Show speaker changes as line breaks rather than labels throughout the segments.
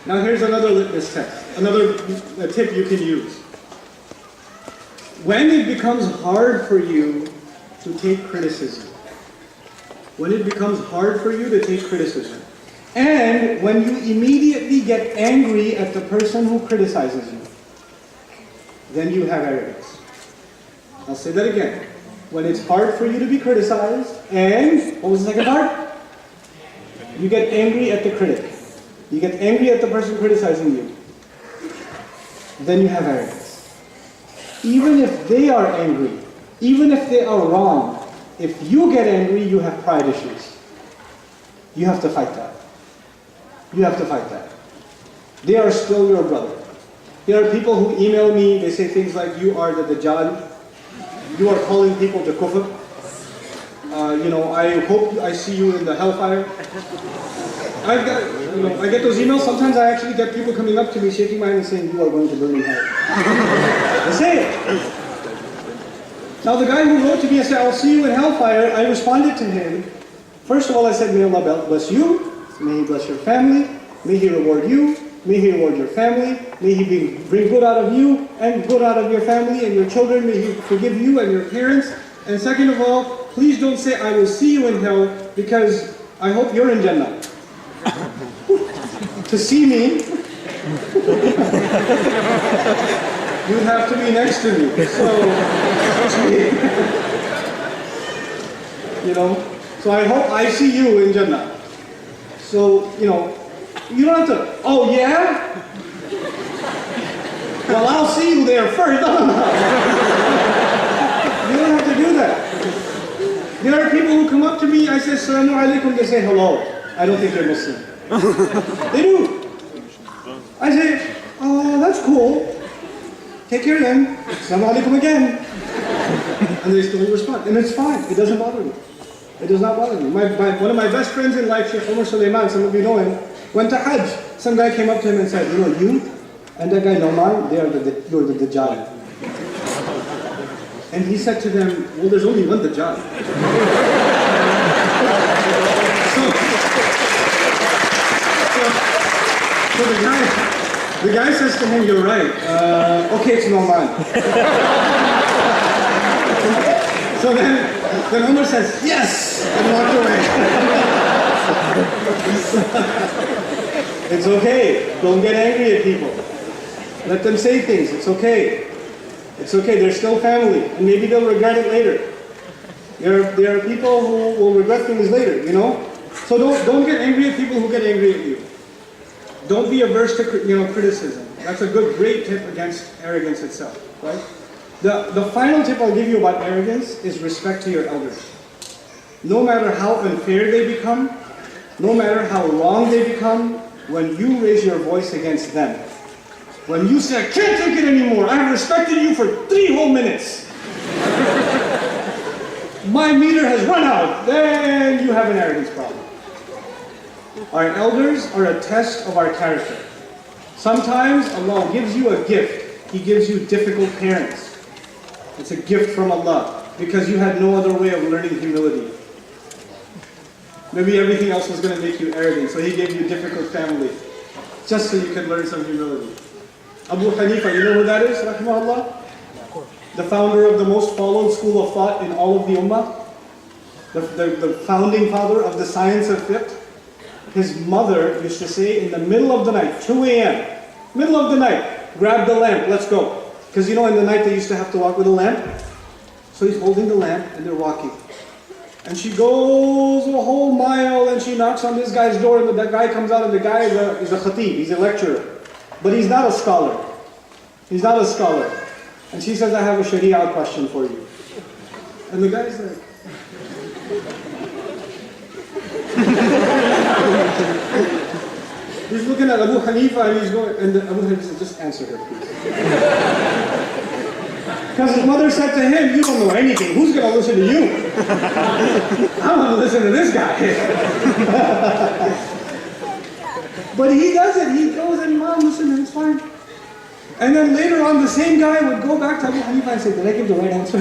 Now here's another litmus test, another tip you can use. When it becomes hard for you to take criticism, when it becomes hard for you to take criticism, and when you immediately get angry at the person who criticizes you, then you have arrogance. I'll say that again. When it's hard for you to be criticized, and, what was the second part? You get angry at the critic. You get angry at the person criticizing you. Then you have arrogance. Even if they are angry, even if they are wrong, if you get angry, you have pride issues. You have to fight that. You have to fight that. They are still your brother. There are people who email me, they say things like, you are the Dajjal, you are calling people to kufr. I hope I see you in the hellfire. I get those emails. Sometimes I actually get people coming up to me, shaking my hand and saying, you are going to burn in hell. They say it. Now the guy who wrote to me and said, I'll see you in hellfire, I responded to him. First of all, I said, may Allah bless you. May He bless your family. May He reward you. May He reward your family. May He bring good out of you and good out of your family and your children. May He forgive you and your parents. And second of all, please don't say, I will see you in hell, because I hope you're in Jannah. To see me, you have to be next to me. So, so I hope I see you in Jannah. So, you don't have to, oh yeah? Well, I'll see you there first. No. You don't have to do that. There are people who come up to me, I say, Assalamu alaikum, they say hello. I don't think they're Muslim. They do. I say, oh, that's cool. Take care then. Assalamu alaikum again. And they still respond. And it's fine. It doesn't bother me. It does not bother me. One of my best friends in life, Sheikh Umar Sulaiman, some of you know him, went to Hajj. Some guy came up to him and said, you and that guy Nouman, you're the Dajjal. And he said to them, well, there's only one Dajjal. So the guy says to him, you're right. Okay, it's Nouman. So then Umar says, yes, and walked away. It's okay. Don't get angry at people. Let them say things. It's okay. It's okay. They're still family, and maybe they'll regret it later. There are people who will regret things later, So don't get angry at people who get angry at you. Don't be averse to criticism. That's a great tip against arrogance itself, right? The final tip I'll give you about arrogance is respect to your elders. No matter how unfair they become, no matter how wrong they become, when you raise your voice against them, when you say, I can't take it anymore, I have respected you for 3 whole minutes, my meter has run out, then you have an arrogance problem. Our elders are a test of our character. Sometimes Allah gives you a gift. He gives you difficult parents. It's a gift from Allah because you had no other way of learning humility. Maybe everything else was going to make you arrogant, so He gave you a difficult family just so you could learn some humility. Abu Hanifa, you know who that is, rahimahullah? The founder of the most followed school of thought in all of the Ummah. The founding father of the science of fiqh. His mother used to say in the middle of the night, 2 a.m., middle of the night, grab the lamp, let's go. Because in the night they used to have to walk with a lamp. So he's holding the lamp and they're walking. And she goes a whole mile and she knocks on this guy's door and that guy comes out and the guy is a khatib, he's a lecturer. But he's not a scholar. He's not a scholar. And she says, I have a Sharia question for you. And the guy's like, he's looking at Abu Hanifa and he's going, and Abu Hanifa says, just answer her, please. Because his mother said to him, you don't know anything. Who's going to listen to you? I want to listen to this guy. But he does it. He goes and Mom, listen, it's fine. And then later on, the same guy would go back to Abu Hanifa and say, did I give the right answer?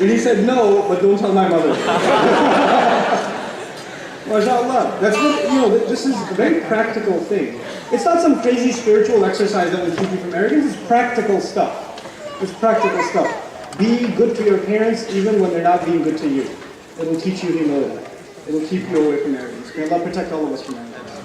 And he said, no, but don't tell my mother. MashaAllah. That's what, this is a very practical thing. It's not some crazy spiritual exercise that will keep you from arrogance. It's practical stuff. It's practical stuff. Be good to your parents even when they're not being good to you. It'll teach you humility. It'll keep you away from arrogance. May Allah protect all of us from arrogance.